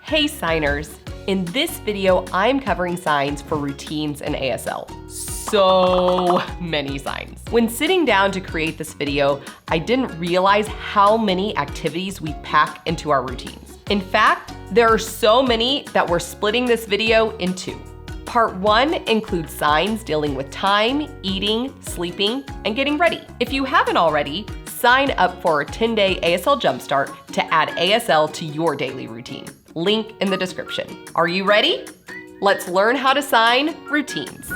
Hey signers! In this video, I'm covering signs for routines in ASL. So many signs. When sitting down to create this video, I didn't realize how many activities we pack into our routines. In fact, there are so many that we're splitting this video in two. Part 1 includes signs dealing with time, eating, sleeping, and getting ready. If you haven't already, sign up for a 10-day ASL Jumpstart to add ASL to your daily routine. Link in the description. Are you ready? Let's learn how to sign routines.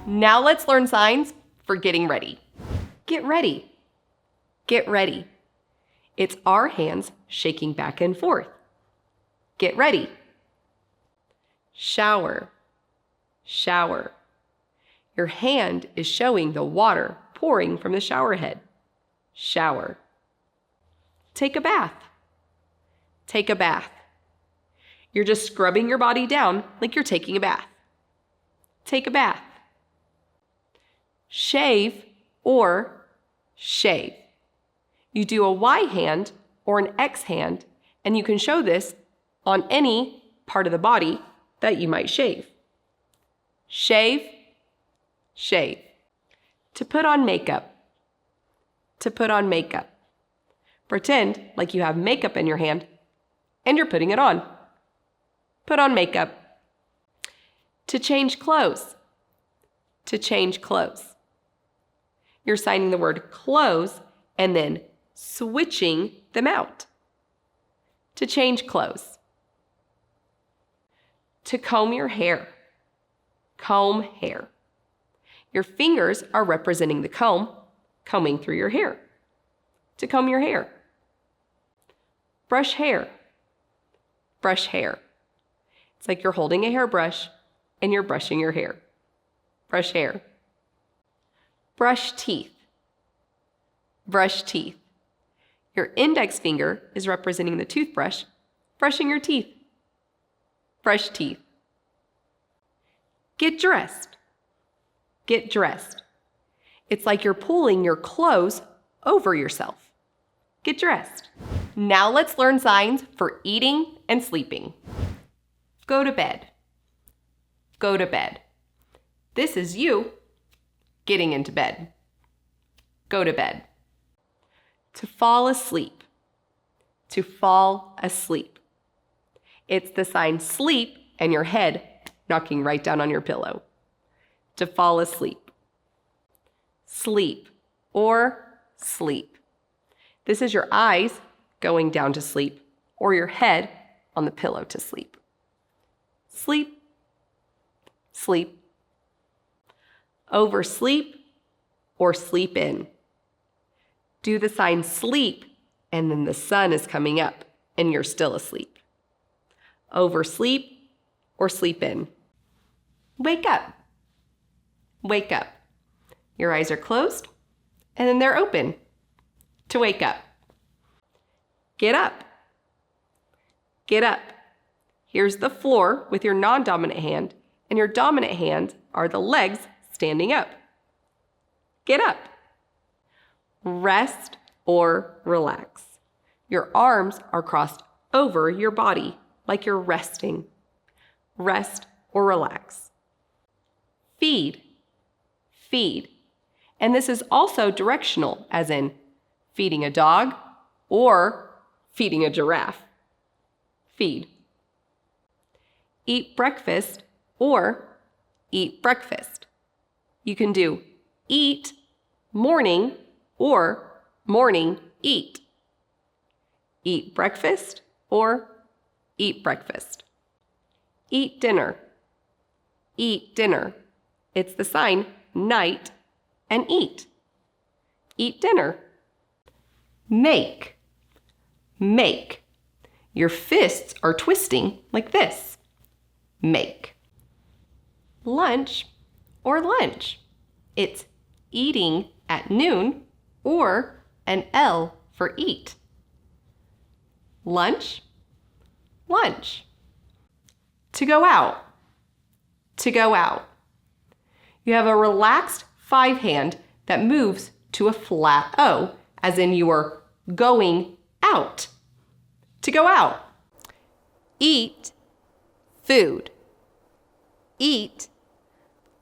Now let's learn signs for getting ready. Get ready. Get ready. It's our hands shaking back and forth. Get ready. Shower. Shower. Your hand is showing the water pouring from the shower head. Shower. Take a bath. Take a bath. You're just scrubbing your body down like you're taking a bath. Take a bath. Shave or shave. You do a Y hand or an X hand, and you can show this on any part of the body that you might shave. Shave, shave. To put on makeup. To put on makeup. Pretend like you have makeup in your hand and you're putting it on. Put on makeup. To change clothes. To change clothes. You're signing the word clothes and then switching them out. To change clothes. To comb your hair. Comb hair. Your fingers are representing the comb, combing through your hair. To comb your hair. Brush hair. Brush hair. It's like you're holding a hairbrush and you're brushing your hair. Brush hair. Brush teeth. Brush teeth. Your index finger is representing the toothbrush, brushing your teeth. Brush teeth. Get dressed. Get dressed. It's like you're pulling your clothes over yourself. Get dressed. Now let's learn signs for eating and sleeping. Go to bed. Go to bed. This is you getting into bed. Go to bed. To fall asleep. To fall asleep. It's the sign sleep and your head knocking right down on your pillow. To fall asleep. Sleep or sleep. This is your eyes going down to sleep or your head on the pillow to sleep. Sleep. Sleep. Oversleep or sleep in. Do the sign sleep and then the sun is coming up and you're still asleep. Oversleep or sleep in. Wake up. Wake up. Your eyes are closed and then they're open. To wake up. Get up. Get up. Here's the floor with your non-dominant hand, and your dominant hand are the legs standing up. Get up. Rest or relax. Your arms are crossed over your body like you're resting. Rest or relax. Feed. Feed. And this is also directional, as in feeding a dog or feeding a giraffe. Feed. Eat breakfast or eat breakfast. You can do eat morning or morning eat. Eat breakfast or eat breakfast. Eat dinner. Eat dinner. It's the sign night and eat. Eat dinner. Make. Make. Your fists are twisting like this. Make. Lunch or lunch. It's eating at noon or an L for eat. Lunch. Lunch. To go out. To go out. You have a relaxed 5 hand that moves to a flat O as in you are going out. To go out. Eat food. Eat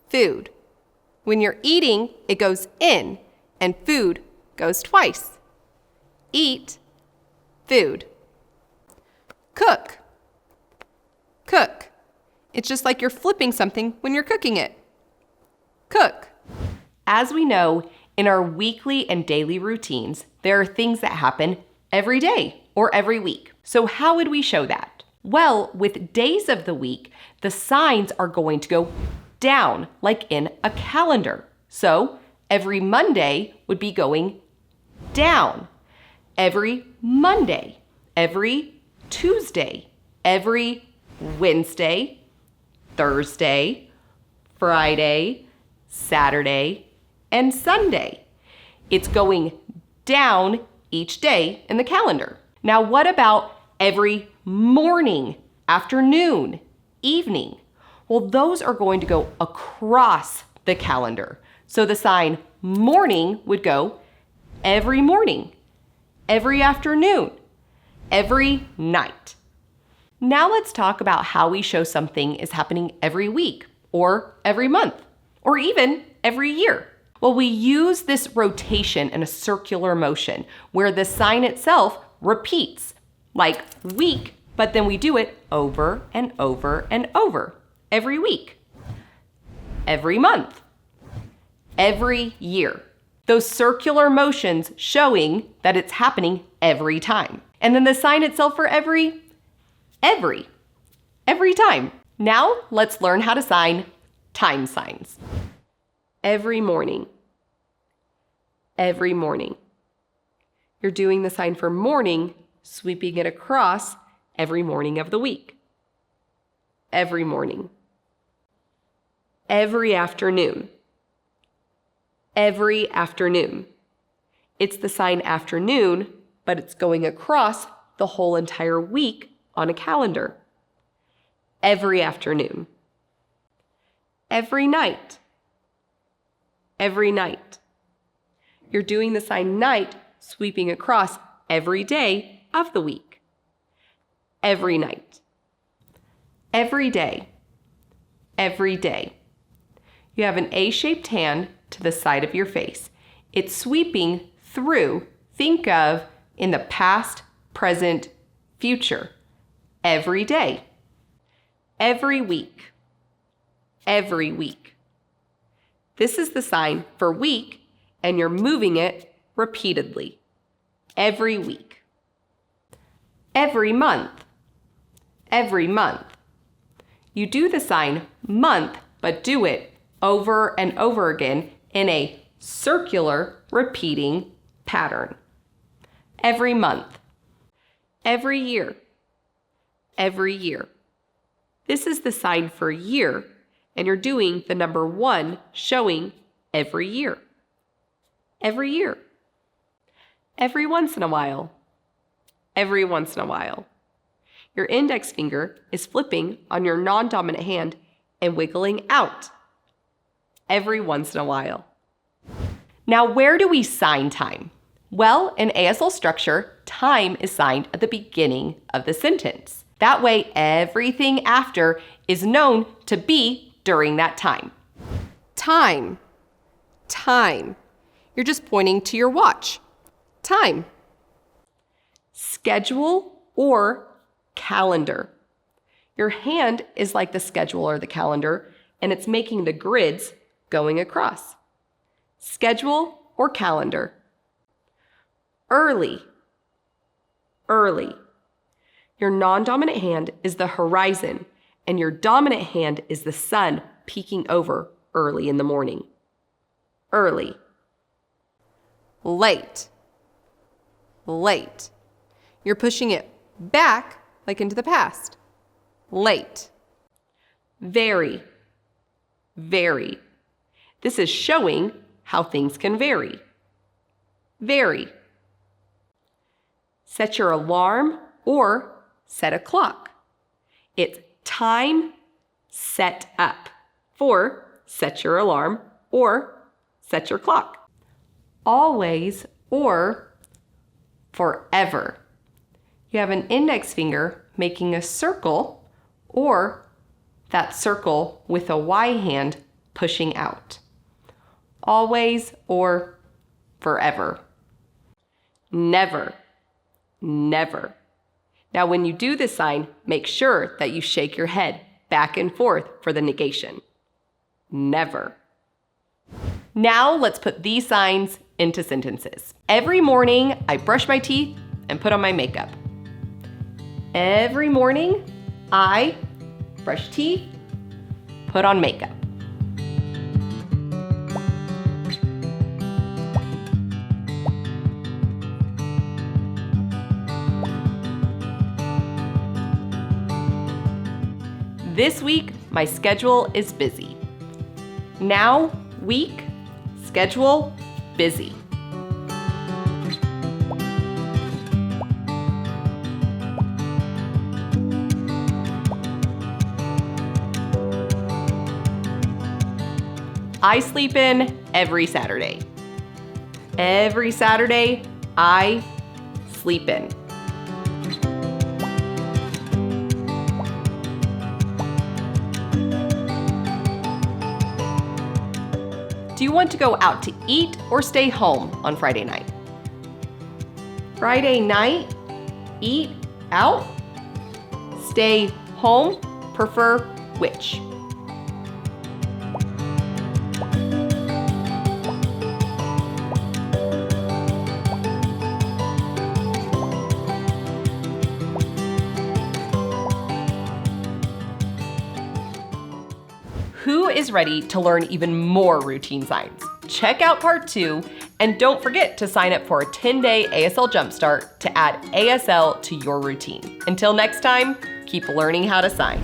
food. When you're eating, it goes in, and food goes twice. Eat food. Cook. Cook. It's just like you're flipping something when you're cooking it. Cook. As we know, in our weekly and daily routines, there are things that happen every day or every week. So how would we show that? Well, with days of the week, the signs are going to go down, like in a calendar. So every Monday would be going down. Every Monday, every Tuesday, every Wednesday, Thursday, Friday, Saturday, and Sunday. It's going down each day in the calendar. Now, what about every morning, afternoon, evening? Well, those are going to go across the calendar. So the sign morning would go every morning, every afternoon, every night. Now let's talk about how we show something is happening every week, or every month, or even every year. Well, we use this rotation in a circular motion where the sign itself repeats, like week, but then we do it over and over and over. Every week, every month, every year. Those circular motions showing that it's happening every time. And then the sign itself for every time. Now let's learn how to sign time signs. Every morning. Every morning. You're doing the sign for morning, sweeping it across every morning of the week. Every morning. Every afternoon. Every afternoon. It's the sign afternoon, but it's going across the whole entire week on a calendar. Every afternoon. Every night. Every night. You're doing the sign night, sweeping across every day of the week. Every night. Every day. Every day. You have an A-shaped hand to the side of your face. It's sweeping through. Think of in the past, present, future. Every day. Every week. Every week. This is the sign for week, and you're moving it repeatedly. Every week. Every month. Every month. You do the sign month, but do it over and over again in a circular repeating pattern. Every month. Every year. Every year. This is the sign for year, and you're doing the number 1 showing every year. Every year. Every once in a while. Every once in a while. Your index finger is flipping on your non-dominant hand and wiggling out. Every once in a while. Now, where do we sign time? Well, in ASL structure, time is signed at the beginning of the sentence. That way, everything after is known to be during that time. Time. Time. You're just pointing to your watch. Time. Schedule or calendar. Your hand is like the schedule or the calendar, and it's making the grids going across. Schedule or calendar. Early. Early. Your non-dominant hand is the horizon, and your dominant hand is the sun peeking over early in the morning. Early. Late. Late. You're pushing it back, like into the past. Late. Very. Very. This is showing how things can vary. Vary. Set your alarm or set a clock. It's time set up for set your alarm or set your clock. Always or forever. You have an index finger making a circle, or that circle with a Y hand pushing out. Always or forever. Never. Never. Now, when you do this sign, make sure that you shake your head back and forth for the negation. Never. Now, let's put these signs into sentences. Every morning, I brush my teeth and put on my makeup. Every morning, I brush teeth, put on makeup. This week, my schedule is busy. Now, week, schedule, busy. I sleep in every Saturday. Every Saturday, I sleep in. Do you want to go out to eat or stay home on Friday night? Friday night, eat out, stay home, prefer which? Who is ready to learn even more routine signs? Check out part 2, and don't forget to sign up for a 10-day ASL Jumpstart to add ASL to your routine. Until next time, keep learning how to sign.